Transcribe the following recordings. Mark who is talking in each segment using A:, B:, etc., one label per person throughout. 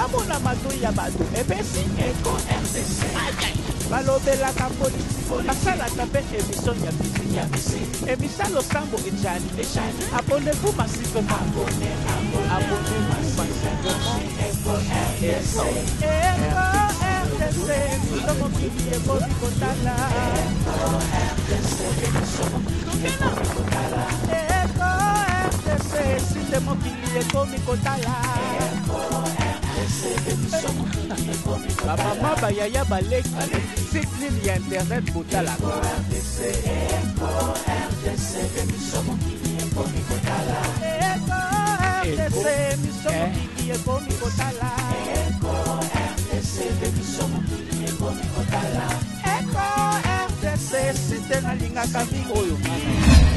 A: Amona matoi ya bato epesi Eko RDC balobelaka polisi basalaka mpe émission ya musique emisa losambo ejali abonnez-vous massivement abonnez-vous massivement Eko RDC biso mokili ekomi kotala Eko RDC biso mokili ekomi kotala Eko RDC site mokili ekomi kotala Eko RDC biso mokili ekomi kotala bamama bayaya baleki site nini ya internet botalaka Eko RDC biso mokili ekomi kotala Eko RDC biso mokili ekomi kotala Eko RDC biso mokili ekomi kotala Eko RDC site nalingaka mingi oyo.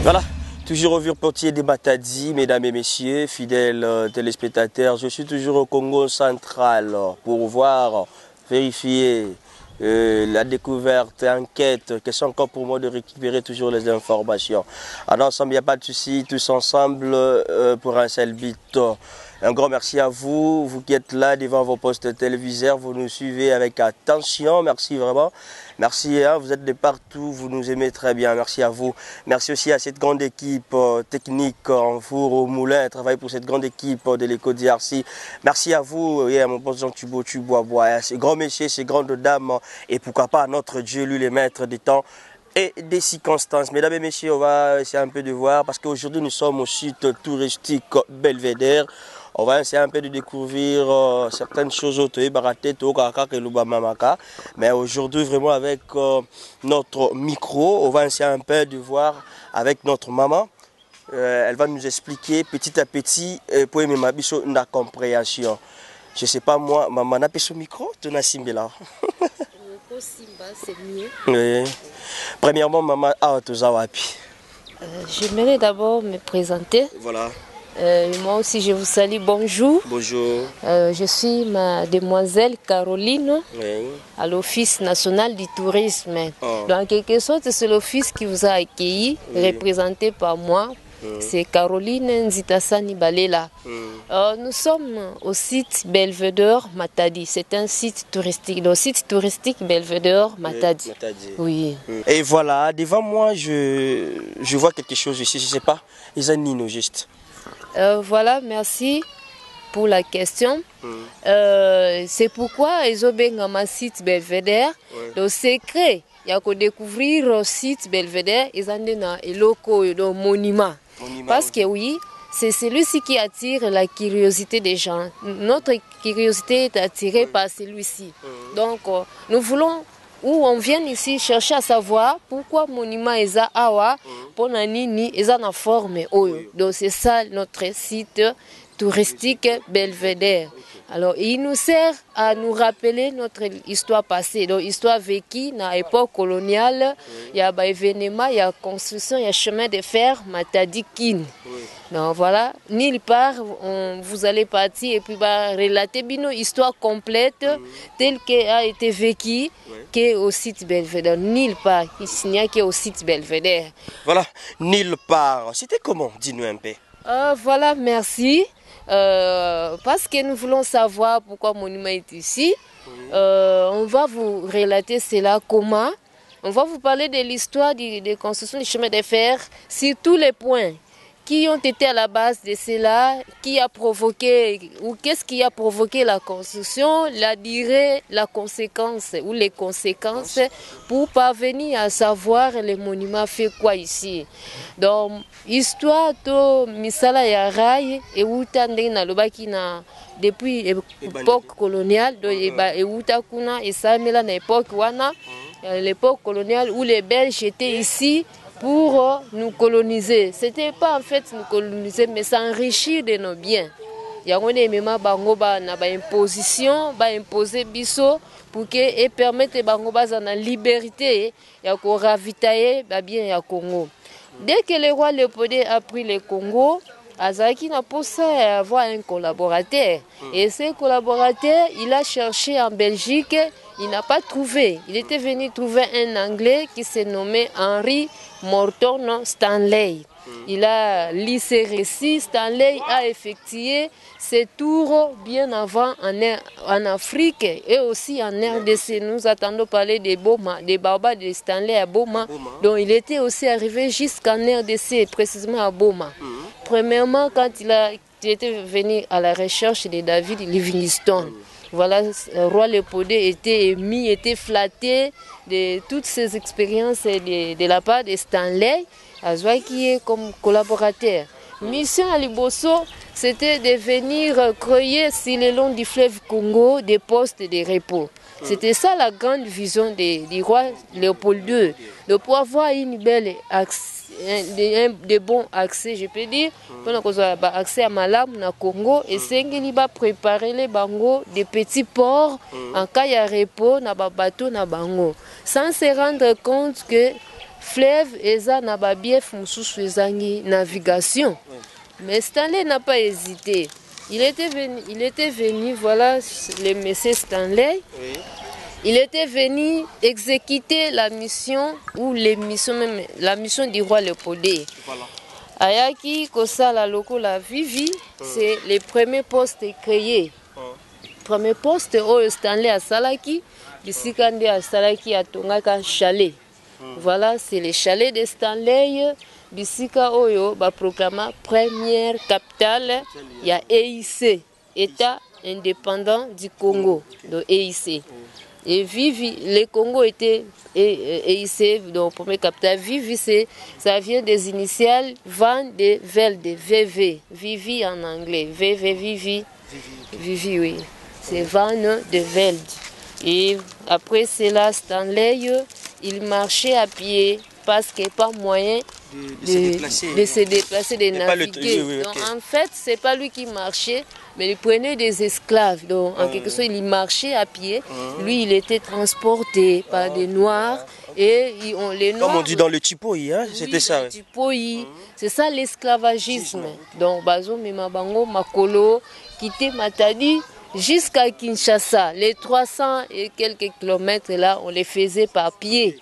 B: Voilà. Toujours au Vieux-Portier des Matadi, mesdames et messieurs, fidèles téléspectateurs. Je suis toujours au Congo central pour voir, vérifier la découverte, enquête, question encore pour moi de récupérer toujours les informations. Alors ensemble, il n'y a pas de souci, tous ensemble pour un seul but. Un grand merci à vous, vous qui êtes là devant vos postes téléviseurs, vous nous suivez avec attention, merci vraiment. Merci, hein, vous êtes de partout, vous nous aimez très bien, merci à vous. Merci aussi à cette grande équipe technique en four au moulin, travaille pour cette grande équipe de l'éco DRC. Merci à vous et à mon pote Jean Tubo, ces grands messieurs, ces grandes dames et pourquoi pas à notre Dieu, lui les maîtres des temps et des circonstances. Mesdames et messieurs, on va essayer un peu de voir parce qu'aujourd'hui nous sommes au site touristique Belvédère. On va essayer un peu de découvrir certaines choses mais aujourd'hui vraiment avec notre micro, on va essayer un peu de voir avec notre maman. Elle va nous expliquer petit à petit pour la compréhension. Je ne sais pas moi, maman n'a pas son micro, tu n'as Simbela.
C: C'est mieux.
B: Oui. Premièrement, maman,
C: j'aimerais d'abord me présenter.
B: Voilà.
C: Moi aussi, je vous salue. Bonjour.
B: Bonjour.
C: Je suis mademoiselle Caroline
B: Oui.
C: à l'Office national du tourisme.
B: Oh.
C: Donc, en quelque sorte, c'est l'office qui vous a accueilli,
B: Oui.
C: représenté par moi. C'est Caroline Nzitassani Balela. Nous sommes au site Belvédère Matadi. C'est un site touristique. Le site touristique Belvédère Matadi. Oui.
B: Et voilà, devant moi, je vois quelque chose ici. Je ne sais pas. Ils ont Nino juste.
C: Voilà, merci pour la question. C'est pourquoi ils ont bien un site Belvédère. Le secret, il y a qu'à découvrir le site Belvédère. Ils ont des locaux, des monuments. Parce que oui, c'est celui-ci qui attire la curiosité des gens. Notre curiosité est attirée par celui-ci. Donc, nous voulons, où on vient ici chercher à savoir pourquoi monument est awa, pour nani est en forme. Donc, c'est ça notre site touristique Belvédère. Alors, il nous sert à nous rappeler notre histoire passée, donc histoire vécue dans l'époque coloniale. Il y a des événements, il y a construction, il y a chemin de fer, Matadi Kin. Donc voilà, nulle part vous allez partir et puis relater une histoire complète telle qu'elle a été vécue qu'au site Belvédère. Nulle part, il n'y a qu'au site Belvédère.
B: Voilà, nulle part. C'était comment? Dis-nous un peu.
C: Voilà, merci. Parce que nous voulons savoir pourquoi le monument est ici. On va vous relater cela comment. On va vous parler de l'histoire de construction du chemin de fer sur tous les points qui ont été à la base de cela, qui a provoqué ou qu'est-ce qui a provoqué la construction, la durée, la conséquence ou les conséquences pour parvenir à savoir le monument fait quoi ici. Donc, histoire de misala ya rail et outande na lobaki na depuis l'époque coloniale et outakuna et samela na époque wana l'époque coloniale où les Belges étaient ici pour nous coloniser. C'était pas en fait nous coloniser, mais s'enrichir de nos biens. Il y a un bango na ba imposition, ba imposer biso pour que et permettre bango ba na liberté ya ko ravitailler ba bien ya Congo. Dès que le roi Léopold a pris le Congo, Azaki n'a pas ça avoir un collaborateur. Et ce collaborateur, il a cherché en Belgique, il n'a pas trouvé. Il était venu trouver un Anglais qui s'est nommé Henry Morton Stanley. il a lu ses récits. Stanley a effectué ses tours bien avant en Afrique et aussi en RDC. Nous attendons parler des Boma, des Baba de Stanley à Boma. Donc il était aussi arrivé jusqu'en RDC, précisément à Boma. Premièrement, quand il était venu à la recherche de David Livingstone. Voilà, Roi Léopold était ému, était flatté de toutes ces expériences de la part de Stanley, qui est comme collaborateur. Mission à Liboso, c'était de venir creuser sur le long du fleuve Congo des postes de repos. C'était ça la grande vision du roi Léopold II, de pouvoir avoir une belle de bons accès, je peux dire, accès à Malam, na Congo, et c'est qu'il va préparer les bangos des petits ports en cas de repos, na bateau, na bango, sans se rendre compte que fleuve eza na babief mususu ezangi navigation. Mais Stanley n'a pas hésité. Il était venu, voilà le monsieur Stanley. Oui. Il était venu exécuter la mission, ou les missions même, la mission du roi Léopold. Voilà. Ayaki Kosala Loko la Vivi, c'est le premier poste créé. Premier poste où Stanley a Salaki, Bissikande a Salaki a Tongaka chalet. Voilà, c'est le chalet de Stanley. Bisika Oyo va proclamer première capitale, il y a EIC, État indépendant du Congo, de EIC. Et Vivi, le Congo était EIC, donc première capitale. Vivi, ça vient des initiales Van de Velde, VV, Vivi en anglais, VV, Vivi, Vivi, oui, c'est Van de Velde. Et après cela, Stanley, il marchait à pied parce qu'il n'y a pas moyen de se déplacer, de naviguer. Oui, donc, en fait, ce n'est pas lui qui marchait, mais il prenait des esclaves. Donc, en quelque sorte, il marchait à pied. Lui, il était transporté par des Noirs. Et les Noirs,
B: comme on dit dans le Tipoï, hein? C'était ça.
C: Le Tipoï, c'est ça l'esclavagisme. Donc, Bazo Mimabango, Makolo, quitté Matadi jusqu'à Kinshasa. Les 300 et quelques kilomètres là, on les faisait par pied.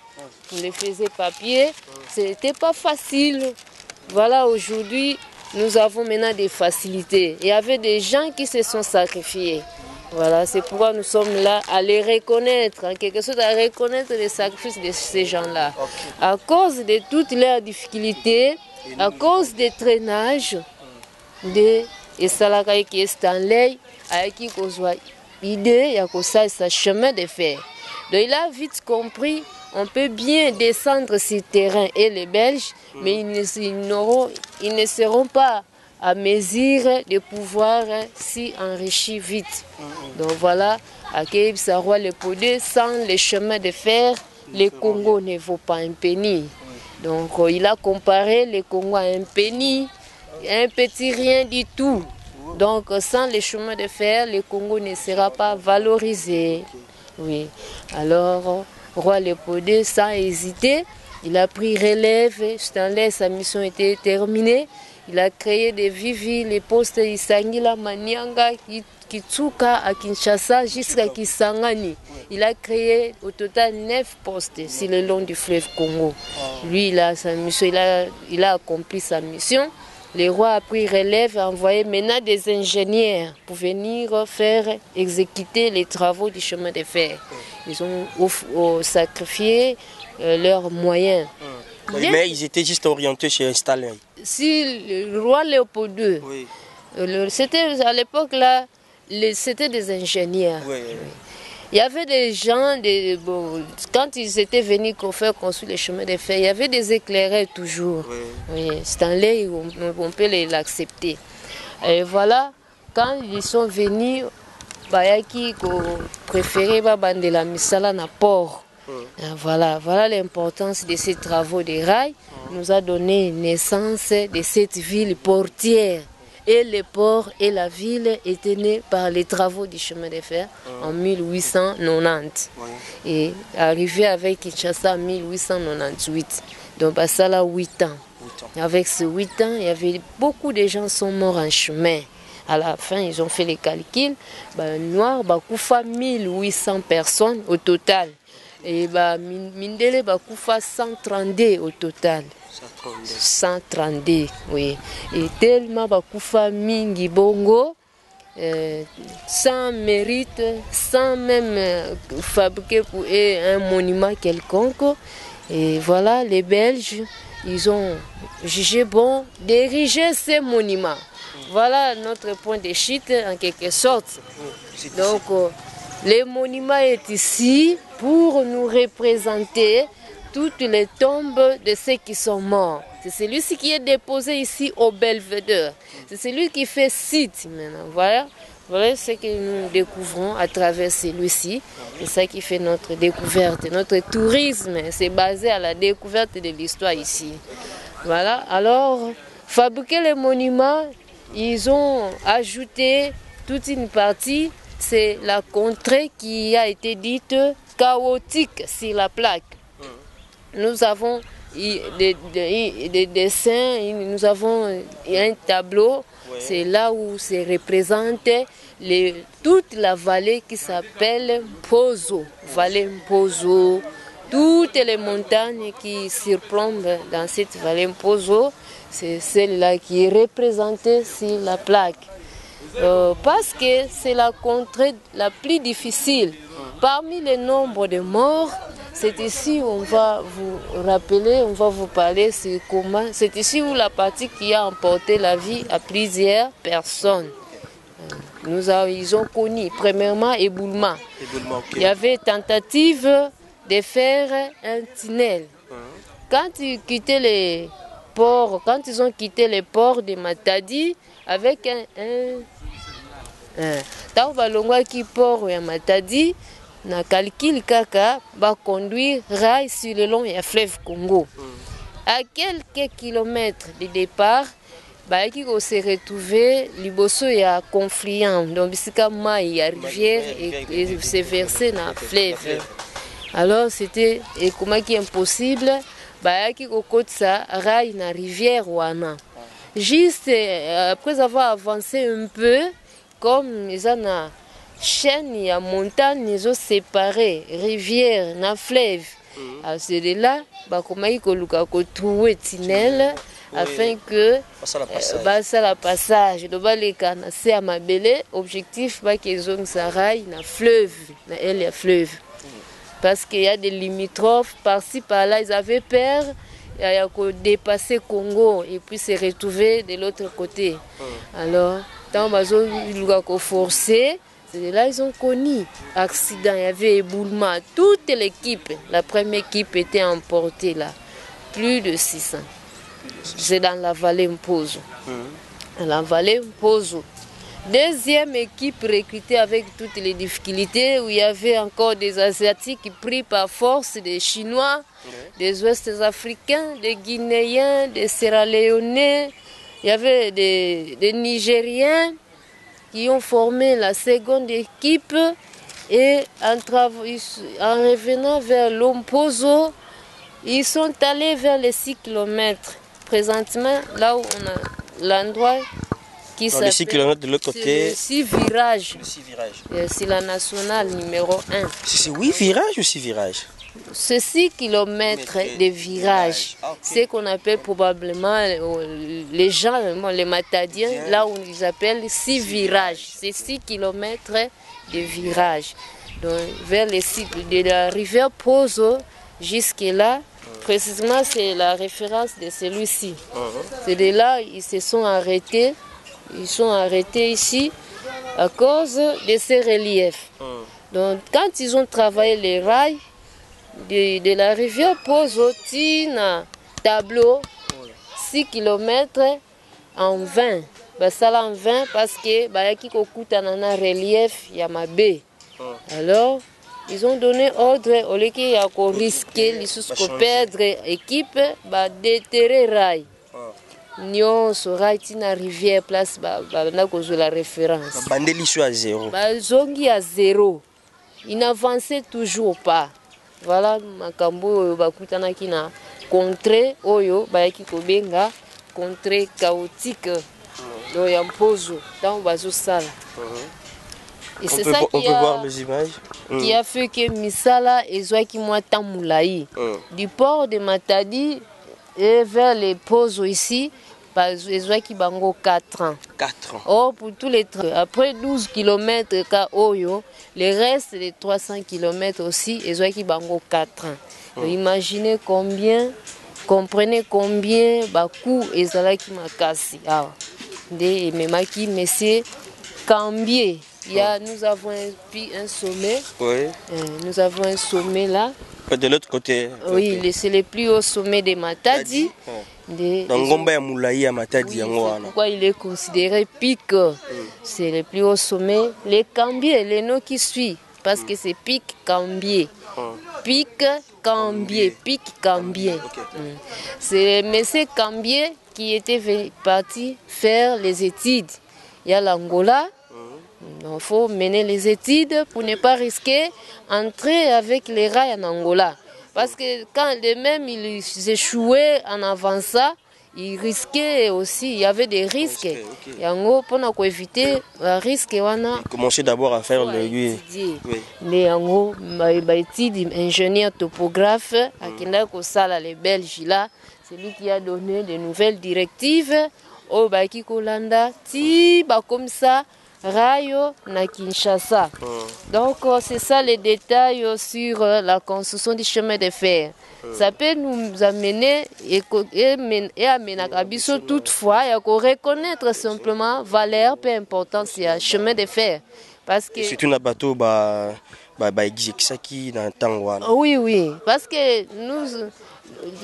C: On les faisait par pied, c'était pas facile. Voilà, aujourd'hui, nous avons maintenant des facilités. Il y avait des gens qui se sont sacrifiés. Voilà, c'est pourquoi nous sommes là à les reconnaître, en quelque sorte à reconnaître les sacrifices de ces gens-là. À cause de toutes leurs difficultés, à cause des traînages de Salaka qui est Stanley, avec qui on a idée, il y a ça chemin de fer. Donc il a vite compris. On peut bien descendre sur terrain et les Belges, mais ils ne seront pas à mesure de pouvoir s'y enrichir vite. Donc voilà, à Keïb-Saroi, le Podé, sans les chemins de fer, le Congo ne vaut pas un penny. Donc il a comparé le Congo à un penny, un petit rien du tout. Donc sans les chemins de fer, le Congo ne sera pas valorisé. Oui, alors... Roi Léopold, sans hésiter, il a pris relève. Stanley, sa mission était terminée. Il a créé des Vivi, les postes Isangila, Manianga, Kitsuka à Kinshasa jusqu'à Kisangani. Il a créé au total 9 postes sur le long du fleuve Congo. Lui, il a sa mission, il a accompli sa mission. Le roi a pris relève et a envoyé maintenant des ingénieurs pour venir faire exécuter les travaux du chemin de fer. Ils ont sacrifié leurs moyens.
B: Mais ils étaient juste orientés chez Stanley.
C: Si le roi Léopold II, oui. C'était à l'époque là, c'était des ingénieurs. Oui. Il y avait des gens, quand ils étaient venus faire construire les chemins de fer, il y avait des éclaireurs toujours. Oui. Stanley, on peut l'accepter. Et voilà, quand ils sont venus, Bayaki préférait de la misala na port. Voilà l'importance de ces travaux de rails. Nous a donné naissance de cette ville portière. Et le port et la ville étaient nés par les travaux du chemin de fer en 1890. Et arrivé avec Kinshasa en 1898. Donc, ça là 8 ans. Avec ces 8 ans, il y avait beaucoup de gens qui sont morts en chemin. À la fin, ils ont fait les calculs. Noir, Bakoufa, 1800 personnes au total. Et Mindele, Bakoufa, 132 au total. 132, oui. Et tellement bakufa mingi bongo, sans mérite, sans même fabriquer pour eux un monument quelconque. Et voilà, les Belges, ils ont jugé bon d'ériger ces monuments. Voilà notre point de chute en quelque sorte. Donc, le monument est ici pour nous représenter toutes les tombes de ceux qui sont morts. C'est celui-ci qui est déposé ici au Belvédère. C'est celui qui fait site maintenant. Voilà ce que nous découvrons à travers celui-ci. C'est ça qui fait notre découverte. Notre tourisme, c'est basé à la découverte de l'histoire ici. Voilà. Alors, fabriquer les monuments, ils ont ajouté toute une partie. C'est la contrée qui a été dite chaotique sur la plaque. Nous avons des dessins, nous avons un tableau, c'est là où se représente toute la vallée qui s'appelle Mpozo, vallée Mpozo, toutes les montagnes qui surplombent dans cette vallée Mpozo, c'est celle-là qui est représentée sur la plaque. Parce que c'est la contrée la plus difficile. Parmi les nombres de morts, c'est ici où on va vous rappeler, on va vous parler, c'est ici où la partie qui a emporté la vie à plusieurs personnes. Ils ont connu, premièrement, éboulement. Il y avait tentative de faire un tunnel. Quand ils quittent les ports, quand ils ont quitté les ports de Matadi, avec tant balongwa qui port ya Matadi, na calcul kaka va conduire rail sur le long du fleuve Congo. À quelques kilomètres du départ, qui se retrouver liboso ya confluent, donc bisika mai ya rivière et se verser dans le fleuve. Alors c'était comment qui est impossible, qui kokotsa rail na rivière wana. Juste après avoir avancé un peu, comme ils ont une chaîne, il y a montagne, ils ont séparé rivière, na fleuve. Alors c'est de là, comment ils ont trouvé tunnel afin que ça la passage. Donc les canaux c'est à ma belle objectif qu'ils ont ça rail na fleuve, na elle ya fleuve. Parce qu'il y a des limitrophes par-ci par-là, ils avaient peur. Il y a dépasser Congo et puis se retrouver de l'autre côté. Alors, tant qu'ils ont forcé, c'est là ils ont connu accident, il y avait éboulement. Toute l'équipe, la première équipe était emportée là. Plus de 600. C'est dans la vallée Mpozo. La vallée Mpozo. Deuxième équipe recrutée avec toutes les difficultés, où il y avait encore des Asiatiques pris par force, des Chinois, des Ouest Africains, des Guinéens, des Sierra-Léonais. Il y avait des Nigériens qui ont formé la seconde équipe. Et en revenant vers l'Ompozo, ils sont allés vers les 6 km. Présentement, là où on a l'endroit qui s'appelle
B: 6 km de l'autre côté.
C: 6 virages. C'est la nationale numéro 1.
B: C'est 8 virages ou 6 virages?
C: C'est 6 km de virages. C'est qu'on appelle probablement les gens, les Matadiens, là où ils appellent 6 virages. C'est 6 km de virages. Donc, vers les sites de la rivière Pozo, jusque-là, précisément, c'est la référence de celui-ci. C'est de là ils se sont arrêtés. Ils sont arrêtés ici à cause de ces reliefs. Donc, quand ils ont travaillé les rails de la rivière Pozo, Tina, tableau, 6 km en 20. Ça là en 20 parce que il y a un relief, il y a ma baie. Alors, ils ont donné ordre au lieu qu'il y a risqué, ils perdre équipe, déterrer rail. Nyon sera une rivière place la référence.
B: Bandeli soit à 0.
C: Zongi à 0. Il n'avançait toujours pas. Voilà makambo bakutana kina contrée oyo bayaki kobenga contrée chaotique do ya Mpozo dans bazo sala. Et c'est ça
B: on peut voir les images
C: qui a fait que Misala ezwaki mwa tamulayi du port de Matadi Et vers les pauses ici, ils ont qui bango 4 ans.
B: 4 ans.
C: Oh, pour tous les après 12 km, les restes des 300 km aussi, ils ont qui bango 4 ans. Imaginez combien, comprenez combien, coût ils ont qui m'a cassé. Des memaki, monsieur Cambier. Nous avons un sommet.
B: Oui.
C: Nous avons un sommet là.
B: De l'autre côté.
C: Oui, c'est le plus haut sommet de Matadi. Pourquoi il est considéré pic? C'est le plus haut sommet. Les Cambier, les noms qui suivent, parce que c'est pic Cambier. Pic Cambier, pic Cambier. C'est M. Cambier qui était parti faire les études. Il y a l'Angola. Il faut mener les études pour ne pas risquer d'entrer avec les rails en Angola. Parce que quand même ils échouaient en avançant, ils risquaient aussi, il y avait des risques. Et en gros, pour éviter le risque, on a
B: commencé d'abord à faire le lui.
C: Mais en gros, étude ingénieur topographe, à Kindako Sala, les Belges là, c'est lui qui a donné de nouvelles directives au Baki Kolanda, comme ça. Rayo na Kinshasa. Donc c'est ça les détails sur la construction du chemin de fer. Ça peut nous amener et amener à Bisso toutefois et à reconnaître simplement valeur peu importante c'est un chemin de fer. Parce que
B: c'est un bateau
C: oui, parce que nous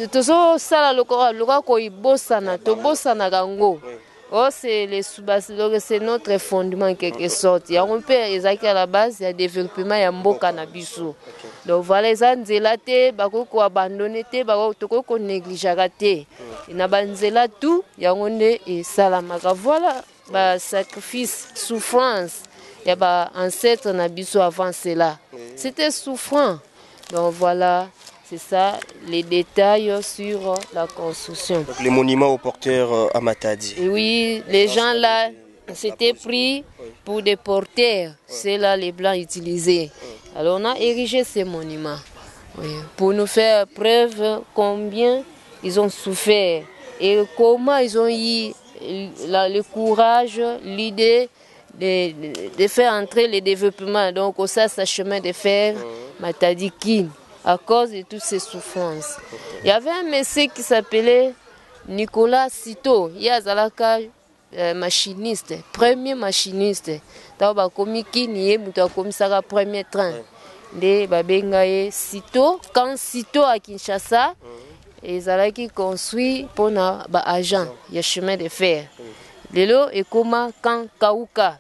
C: tous ça le ko bosana to bosana gango. Oh, c'est notre fondement en quelque sorte. Il y a un peu à la base, il y a développement, il y a un beau cannabis. Donc voilà, les gens ont abandonné, ils ont négligé. Il y a tout, il y a un salamaka. Voilà, sacrifice, souffrance. Il y a un ancêtre avant cela. C'était souffrant. Donc voilà. C'est ça, les détails sur la construction.
B: Donc, les monuments aux porteurs à Matadi.
C: Oui, les gens là, c'était pris pour des porteurs. C'est là les Blancs utilisaient. Alors on a érigé ces monuments pour nous faire preuve combien ils ont souffert et comment ils ont eu le courage, l'idée de faire entrer les développements. Donc au ça, c'est chemin de fer Matadi-Kin. À cause de toutes ces souffrances. Il y avait un monsieur qui s'appelait Nicolas Sito. Il y a un machiniste, premier machiniste. Il y a un premier train. Il y a Sito. Quand Sito à Kinshasa, ils ont construit pour un agent, il y a chemin de fer. Lelo et comment quand Kauka.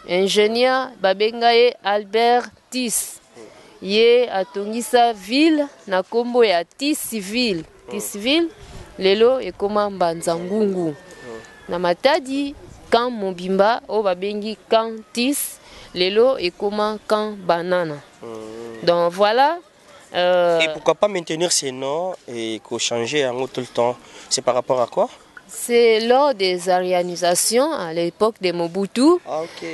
C: Ingénieur Babengaye Albert Tis. Ye atongisa ville na kombo ya Tisville. Tisville lelo ekoma Mbanzangungu. Na Matadi quand Mobimba o babengi quand Tis lelo ekoma quand Banana. Donc voilà.
B: Et pourquoi pas maintenir ces noms et qu'on changer en tout le temps? C'est par rapport à quoi?
C: C'est lors des arianisations à l'époque de Mobutu.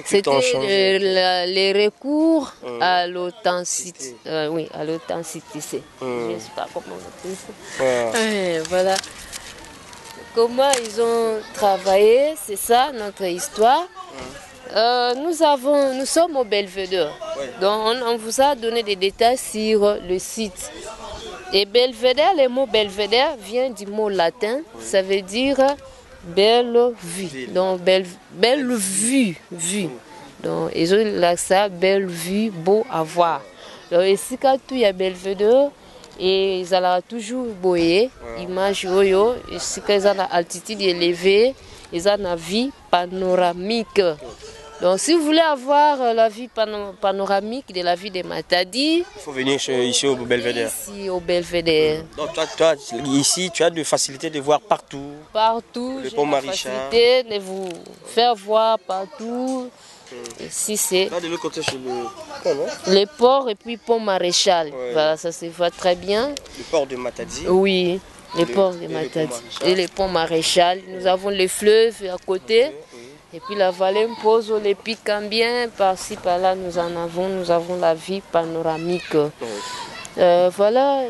C: C'était les recours à l'authenticité. Oui, à l'authenticité. Je ne sais pas comment on appelle ça. Voilà. Comment ils ont travaillé, c'est ça notre histoire. Nous sommes au Belvedere. Donc on vous a donné des détails sur le site. Et Belvedere, le mot Belvedere vient du mot latin, ça veut dire belle vue. Donc belle vue. Donc ils ont là ça, belle vue, beau à voir. Donc ici quand il y a Belvedere, et ils ont toujours boyer, image oyo, ici quand ils ont l'altitude élevée, ils ont une vue panoramique. Donc si vous voulez avoir la vue panoramique de la ville de Matadi,
B: il faut venir ici au Belvedere.
C: Ici au Belvedere.
B: Donc toi, ici, tu as de facilité de voir partout.
C: Partout,
B: le pont Maréchal.
C: Facilité de vous faire voir partout. Ici c'est
B: là de l'autre côté sur le pont, non?
C: Le port et puis pont Maréchal. Voilà, ça se voit très bien.
B: Le port de Matadi.
C: Oui, le port de Matadi et le pont Maréchal. Nous avons les fleuves à côté. Et puis la vallée me pose les pics bien, par-ci par-là nous avons la vue panoramique. Voilà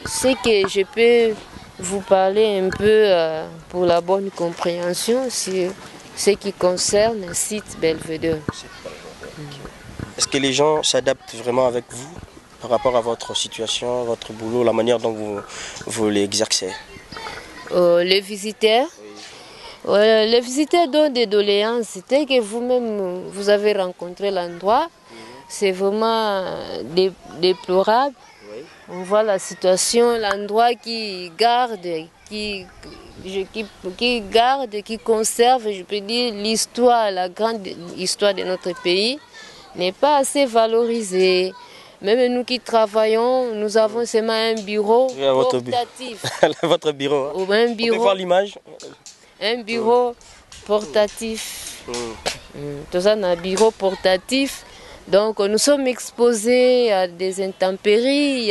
C: ce que je peux vous parler un peu pour la bonne compréhension sur ce qui concerne le site Belvedere.
B: Est-ce que les gens s'adaptent vraiment avec vous par rapport à votre situation, votre boulot, la manière dont vous l'exercez?
C: Les visiteurs, les visiteurs donnent des doléances. Dès que vous-même vous avez rencontré l'endroit, c'est vraiment déplorable. On voit la situation, l'endroit qui garde, qui conserve, je peux dire, l'histoire, la grande histoire de notre pays n'est pas assez valorisée. Même nous qui travaillons, nous avons seulement un bureau portatif.
B: Votre bureau, hein?
C: Un bureau,
B: on peut voir l'image?
C: Un bureau portatif. Tout ça, un bureau portatif. Donc nous sommes exposés à des intempéries,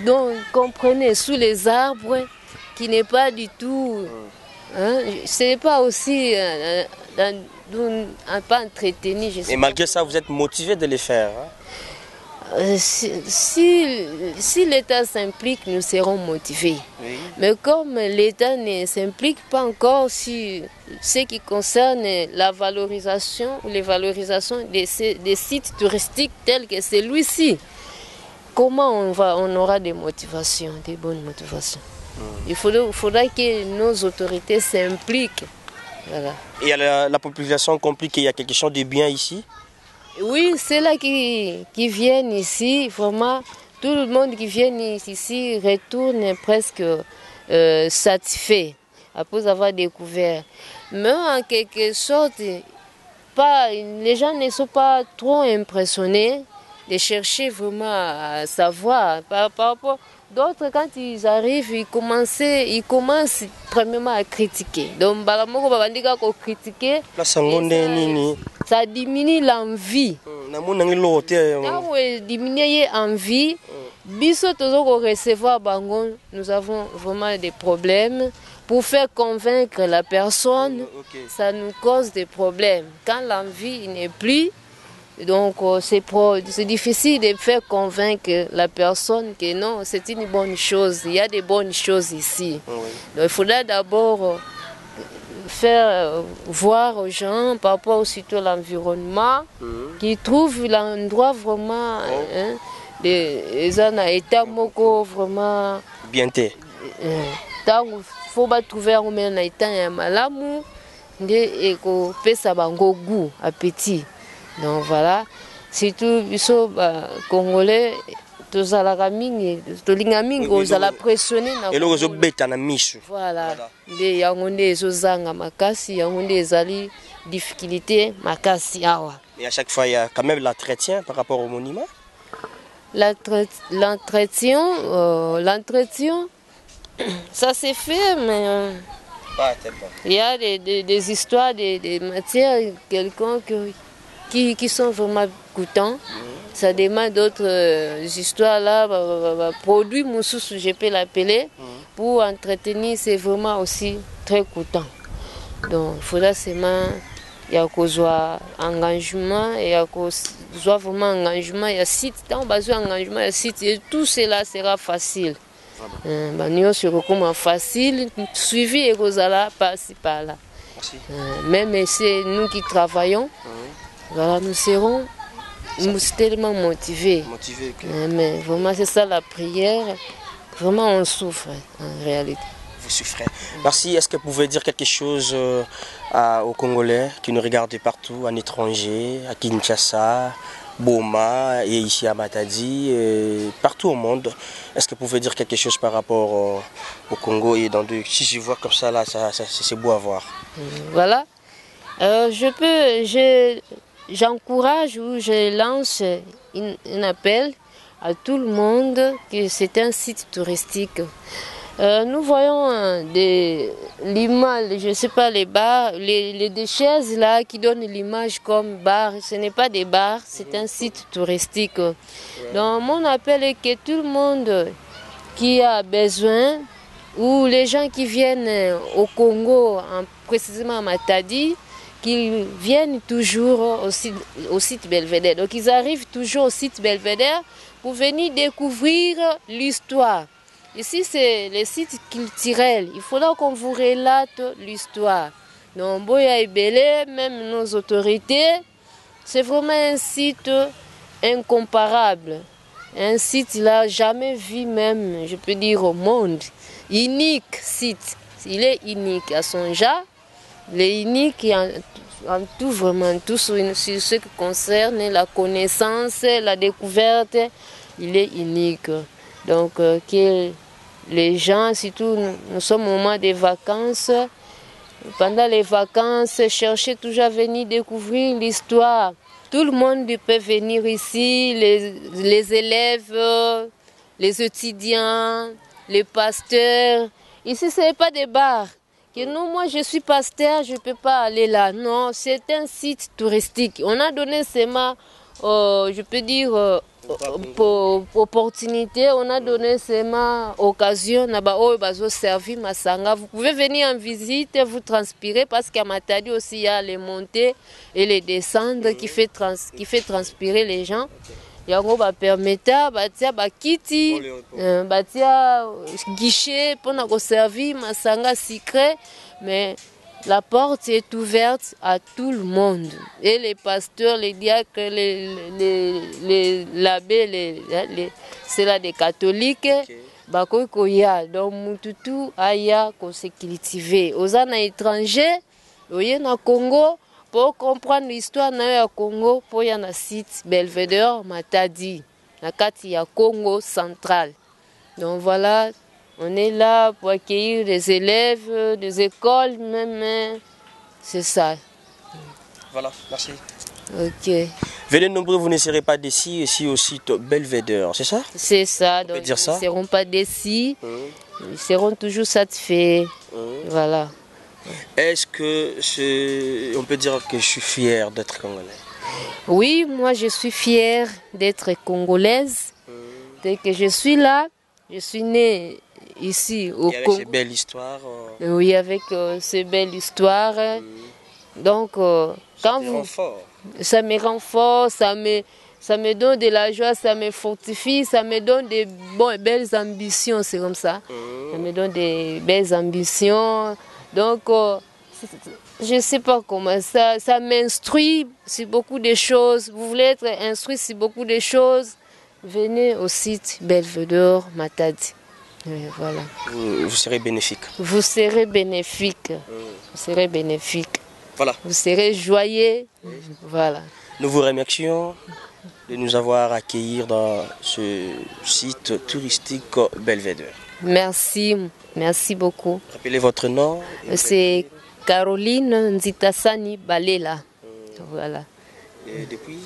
C: donc comprenez, sous les arbres, qui n'est pas du tout, ce n'est pas aussi pas entretenu.
B: Et malgré ça, vous êtes motivé de les faire, hein?
C: Si l'État s'implique, nous serons motivés. Oui. Mais comme l'État ne s'implique pas encore sur ce qui concerne la valorisation ou les valorisations des sites touristiques tels que celui-ci, comment on aura des motivations, des bonnes motivations? Il faudra que nos autorités s'impliquent. Voilà.
B: Et la population comprend qu'il y a quelque chose de bien ici?
C: Oui, c'est là qui viennent ici, vraiment, tout le monde qui vient ici retourne presque satisfait après avoir découvert. Mais en quelque sorte, les gens ne sont pas trop impressionnés de chercher vraiment à savoir. Par rapport d'autres, quand ils arrivent, ils commencent premièrement à critiquer. Donc, critiquer, ça diminue l'envie. Diminuer l'envie, nous avons vraiment des problèmes. Pour faire convaincre la personne, ça nous cause des problèmes. Quand l'envie n'est plus, donc c'est difficile de faire convaincre la personne que non, c'est une bonne chose. Il y a des bonnes choses ici. Donc il faudra d'abord faire voir aux gens par rapport aussi à l'environnement, qui trouvent l'endroit vraiment les état vraiment
B: bien fait.
C: Faut pas trouver un état ya malamu et ko pesa bango goût appétit. Donc voilà, surtout biso congolais tozalaka mingi tolinga mingi ozala pressionné na
B: eloko ezobeta na miso.
C: Voilà, nde yango nde ezozanga makasi, yango nde ezali difficulté makasi awa.
B: Et à chaque fois il y a quand même l'entretien par rapport au monument.
C: L'entretien, ça s'est fait, mais il y a des histoires, des matières quelconques qui sont vraiment coûtants. Ça demande d'autres histoires là, produits moussous, je peux l'appeler, pour entretenir, c'est vraiment aussi très coûtant. Donc il faudra seulement, il y a un engagement, il y a vraiment engagement, il y a site, tant besoin engagement, il y a site, et tout cela sera facile. Facile, suivi et Rosala par-ci par-là. Même c'est nous qui travaillons, voilà, nous serons tellement motivés. Mais vraiment, c'est ça la prière. Vraiment, on souffre en réalité.
B: Vous souffrez. Merci. Est-ce que vous pouvez dire quelque chose aux Congolais qui nous regardent partout, en étranger, à Kinshasa, Boma et ici à Matadi, et partout au monde? Est-ce que vous pouvez dire quelque chose par rapport au Congo et si je vois comme ça là, c'est beau à voir.
C: Voilà. J'encourage ou je lance un appel à tout le monde que c'est un site touristique. Nous voyons l'image, je ne sais pas, les bars, des chaises là qui donnent l'image comme bar. Ce n'est pas des bars, c'est un site touristique. Donc mon appel est que tout le monde qui a besoin, ou les gens qui viennent au Congo, précisément à Matadi, qu'ils viennent toujours au site Belvedere. Donc ils arrivent toujours au site Belvedere pour venir découvrir l'histoire. Ici, c'est les sites culturels. Il faudra qu'on vous relate l'histoire. Donc, Boya et Belé, même nos autorités, c'est vraiment un site incomparable. Un site qu'il n'a jamais vu même, je peux dire, au monde. Unique site. Il est unique à son genre. Il est unique en tout, vraiment, tout sur ce qui concerne la connaissance, la découverte. Il est unique. Donc, que les gens, surtout, nous sommes au moment des vacances. Pendant les vacances, cherchez toujours à venir découvrir l'histoire. Tout le monde peut venir ici, les élèves, les étudiants, les pasteurs. Ici, ce n'est pas des bars. Que non, moi je suis pasteur, je ne peux pas aller là. Non, c'est un site touristique. On a donné seulement, je peux dire, pour opportunité, on a donné seulement occasion. Vous pouvez venir en visite, vous transpirer parce qu'à Matadi aussi il y a les montées et les descentes qui fait transpirer les gens. Yango ba permetta batia bakiti batia guichet pour nous servir masanga sucré, mais la porte est ouverte à tout le monde. Et les pasteurs, les diacres, l'abbé, c'est là des catholiques. Bakoya donc mututu aya ko se cultiver. Aux étrangers, oye na Congo. Pour comprendre l'histoire du Congo, pour y avoir un site Belvédère Matadi, na kati ya Congo central. Donc voilà, on est là pour accueillir des élèves, des écoles même. C'est ça.
B: Voilà, merci.
C: Ok.
B: Venez nombreux, vous ne serez pas d'ici, ici au site Belvédère, c'est ça?
C: C'est ça,
B: donc dire ça?
C: Ils ne seront pas d'ici, ils seront toujours satisfaits. Voilà.
B: Est-ce que on peut dire que je suis fier d'être congolais?
C: Oui, moi je suis fière d'être congolaise. Dès que je suis là, je suis née ici au Congo.
B: Avec ces belles histoires.
C: Oui, avec ces belles histoires. Donc, quand vous... Ça me rend fort, ça me donne de la joie, ça me fortifie, ça me donne des belles ambitions, c'est comme ça. Ça me donne des belles ambitions. Donc, je ne sais pas comment, ça m'instruit sur beaucoup de choses. Vous voulez être instruit sur beaucoup de choses, venez au site Belvédère Matadi. Voilà.
B: Vous serez bénéfique.
C: Vous serez bénéfique. Vous serez bénéfique.
B: Voilà.
C: Vous serez joyeux. Voilà.
B: Nous vous remercions de nous avoir accueillis dans ce site touristique Belvédère.
C: Merci, merci beaucoup.
B: Rappelez votre nom.
C: C'est Caroline Nzitasani Balela. Voilà.
B: Et depuis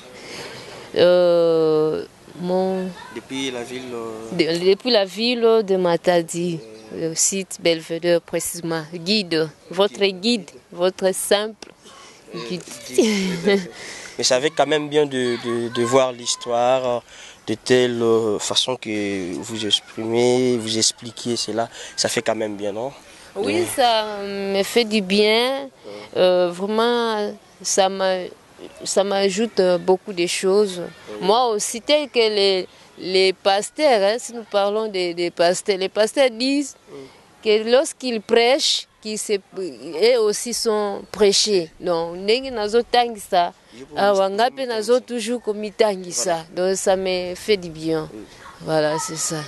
C: Depuis
B: la ville
C: Depuis la ville de Matadi, le site Belvédère précisément. Guide, votre simple guide.
B: Mais ça fait quand même bien de voir l'histoire de telle façon que vous exprimez, vous expliquez cela. Ça fait quand même bien, non?
C: Oui, ça me fait du bien. Vraiment, ça m'ajoute beaucoup de choses. Moi aussi, tel que les pasteurs, hein, si nous parlons des pasteurs, les pasteurs disent que lorsqu'ils prêchent, eux aussi sont prêchés. Donc, toujours comme ça. Donc, ça me fait du bien. Voilà, c'est ça.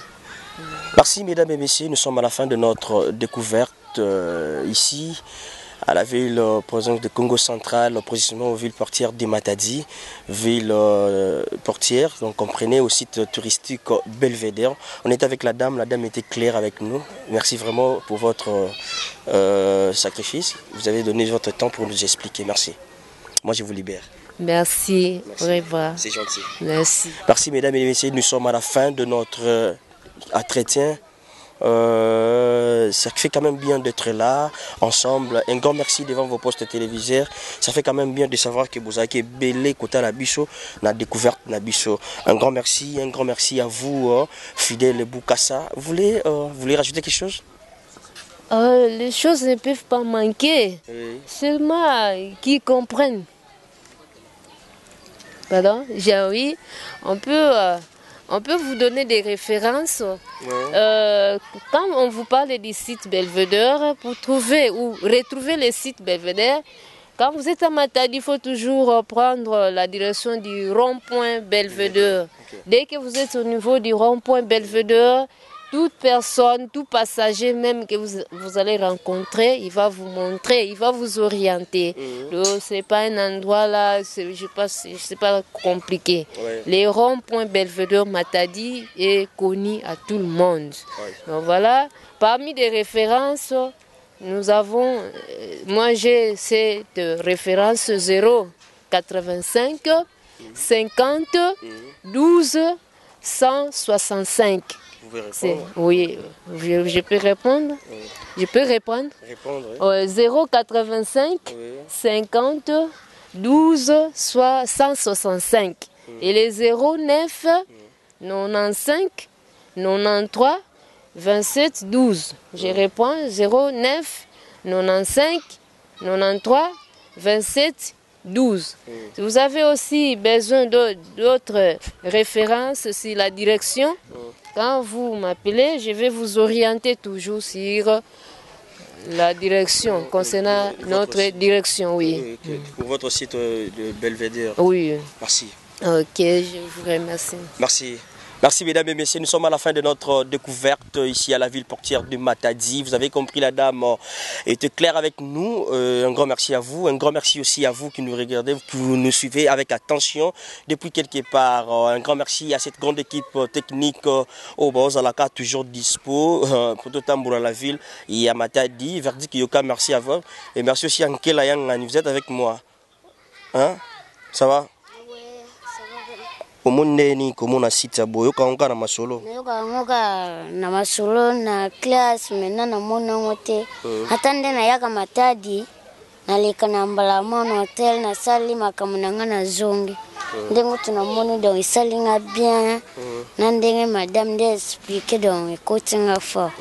B: Merci mesdames et messieurs, nous sommes à la fin de notre découverte ici à la ville province de Congo central, précisément aux villes portières de Matadi, ville portière, donc comprenez au site touristique Belvédère. On est avec la dame était claire avec nous. Merci vraiment pour votre sacrifice. Vous avez donné votre temps pour nous expliquer. Merci. Moi je vous libère.
C: Merci. Au revoir.
B: C'est gentil.
C: Merci.
B: Merci mesdames et messieurs, nous sommes à la fin de notre entretien. Ça fait quand même bien d'être là ensemble. Un grand merci devant vos postes téléviseurs. Ça fait quand même bien de savoir que vous avez belé côté la bicho, la découverte la bicho. Un grand merci à vous, fidèles Boukassa. Vous voulez rajouter quelque chose?
C: Les choses ne peuvent pas manquer. Oui. Seulement qu'ils comprennent. Pardon? Oui, on peut on peut vous donner des références. Quand on vous parle du site Belvédère, pour trouver ou retrouver le site Belvédère, quand vous êtes à Matadi, il faut toujours prendre la direction du rond-point Belvédère. Dès que vous êtes au niveau du rond-point Belvédère, toute personne, tout passager même que vous allez rencontrer, il va vous montrer, il va vous orienter. Ce n'est pas un endroit là, c'est pas compliqué. Les ronds-points Belvédère Matadi est connu à tout le monde. Donc voilà, parmi des références, nous avons, moi j'ai cette référence 085 50 12 165.
B: Vous pouvez répondre?
C: Oui, je peux répondre. Je peux répondre. 085 50 12 165. Et les 09 95 93 27 12. Je réponds 09 95 93 27 12. Vous avez aussi besoin d'autres références sur la direction. Quand vous m'appelez, je vais vous orienter toujours sur la direction, concernant notre direction, oui.
B: Pour votre site de Belvédère.
C: Oui.
B: Merci.
C: Ok, je vous remercie.
B: Merci. Merci mesdames et messieurs, nous sommes à la fin de notre découverte ici à la ville portière de Matadi. Vous avez compris, la dame était claire avec nous. Un grand merci à vous, un grand merci aussi à vous qui nous regardez, qui nous suivez avec attention depuis quelque part. Un grand merci à cette grande équipe technique au Bozalaka, toujours dispo pour tout tambour à la ville et à Matadi. Verdict Yoka, merci à vous. Et merci aussi à Nkela Yangani, vous êtes avec moi. Hein? Ça va? Komondeni komona site boyo kaonga na masolo.
D: Yoka na masolo na class mena na mona ngote. Hatande na yaka Matadi na leka na Mbalamano hotel na sali makamunanga na zongi. Ndengo tunamoni donc isalinga bien. Na ndenge madame de expliquer donc coaching fort.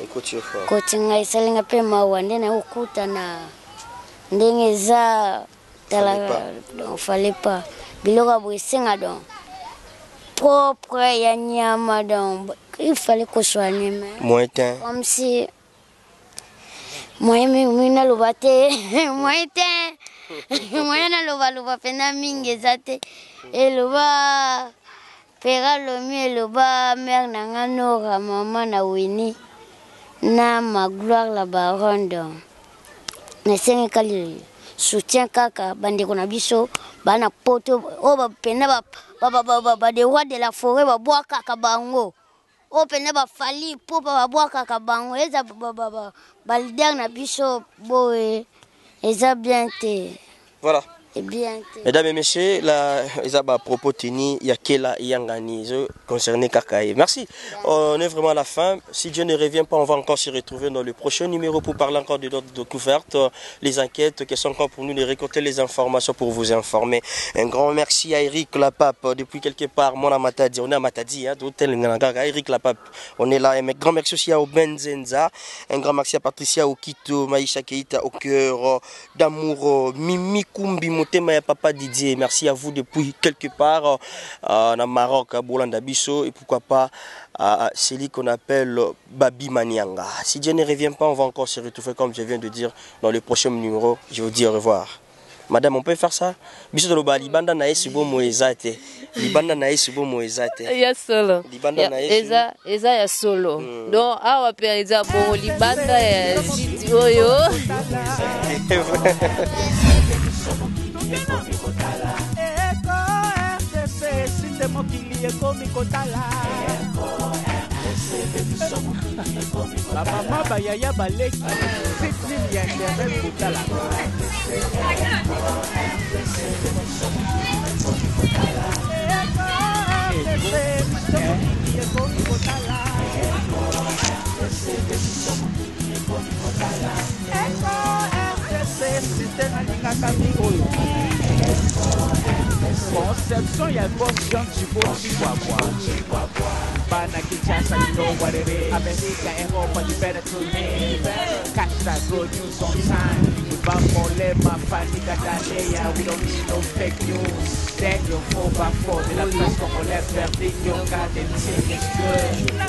D: Coaching isalinga pe mawande na ukuta na ndenge za tala donc fallait pas. Biloka boisenga donc propre ya nyama donc il fallait qu'on soit animé comme si moi mina lobate moi na loba pena mingi zate et loba pera lo mieux loba mère nanga nora maman na Winnie na ma gloire la baronne donc na sengi kali soutien kaka bandeko na biso bana poto o ba pena ba des rois de la forêt ba bois kaka bango o pena ba fali po ba bois kaka bango eza ba leader na biso boye eza bien te. Voilà.
B: Mesdames et messieurs, là, ils ont propos tenu, il y a Kela Yangani concerné Kakaï. Merci. On est vraiment à la fin. Si Dieu ne revient pas, on va encore se retrouver dans le prochain numéro pour parler encore de d'autres découvertes, les enquêtes qui sont encore pour nous, de récolter les informations pour vous informer. Un grand merci à Eric Lapape, depuis quelque part, mon Matadi. On est à Matadi, hein, Eric Lapape. On est là. Un grand merci aussi à Oben Zenza. Un grand merci à Patricia Okito, Maïcha Keita, au cœur d'amour, Mimi Kumbi. Motema ya Papa Didier, merci à vous depuis quelque part en Maroc, à Bolanda Bisso, et pourquoi pas à celui qu'on appelle Babi Manianga. Si Dieu ne revient pas, on va encore se retrouver comme je viens de dire dans le prochain numéro. Je vous dis au revoir. Madame, on peut faire ça? Biso de Libanda na yesu bo moezate. Libanda na yesu bo moezate.
C: Ya solo.
B: Libanda na yesu.
C: Eza ya solo. Donc awa pe eza bo libanda ya siti oyo.
A: La maman Bayaya Balek, c'est une internet Boutala. Conception ya boss Jean Chibo Chihuahua. Bana Kinshasa, you know what it is. America, Europa, you better tune in. Catch that good news on time. Bamolema, Fanika Danea, we don't need no fake news. Thank you for my phone, de la place congolaise vers Dignon, car the team is good.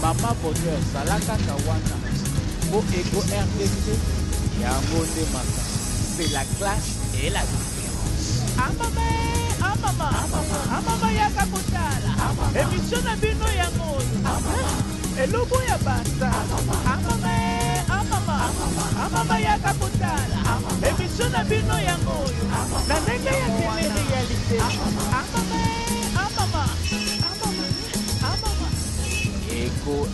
A: Mama bonheur, salaka kawana, pour Ego RDC, Yango de Maka. C'est la classe et la différence. Amama yaka kotala. Émission na bino yango. Elobo ya basa. Amama yaka kotala. Émission na bino yango. Na ndenge ya télé-réalité. Amama. Ego